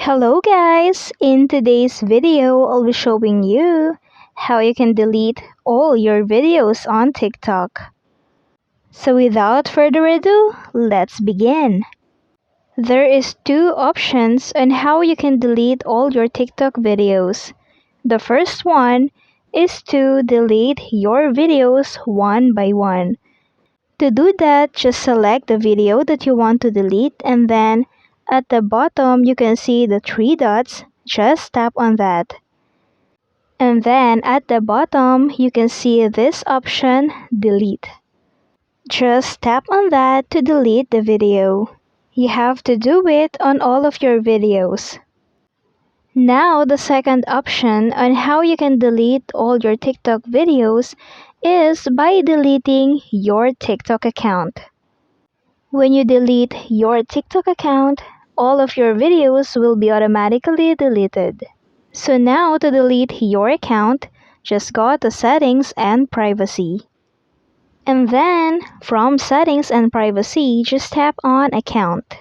Hello guys! In today's video, I'll be showing you how you can delete all your videos on TikTok. So without further ado, let's begin. There is two options on how you can delete all your TikTok videos. The first one is to delete your videos one by one. To do that, just select the video that you want to delete and then at the bottom you can see the three dots. Just tap on that. And then at the bottom you can see this option, delete. Just tap on that to delete the video. You have to do it on all of your videos. Now the second option on how you can delete all your TikTok videos is by deleting your TikTok account. When you delete your TikTok account, all of your videos will be automatically deleted. So now to delete your account, just go to Settings and Privacy. And then, from Settings and Privacy, just tap on Account.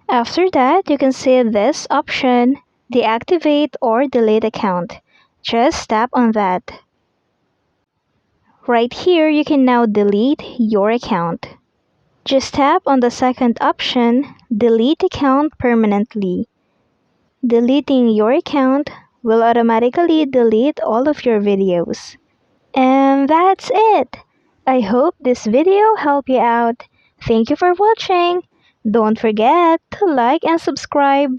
After that, you can see this option, Deactivate or Delete Account. Just tap on that. Right here, you can now delete your account. Just tap on the second option, Delete Account Permanently. Deleting your account will automatically delete all of your videos. And that's it! I hope this video helped you out. Thank you for watching. Don't forget to like and subscribe.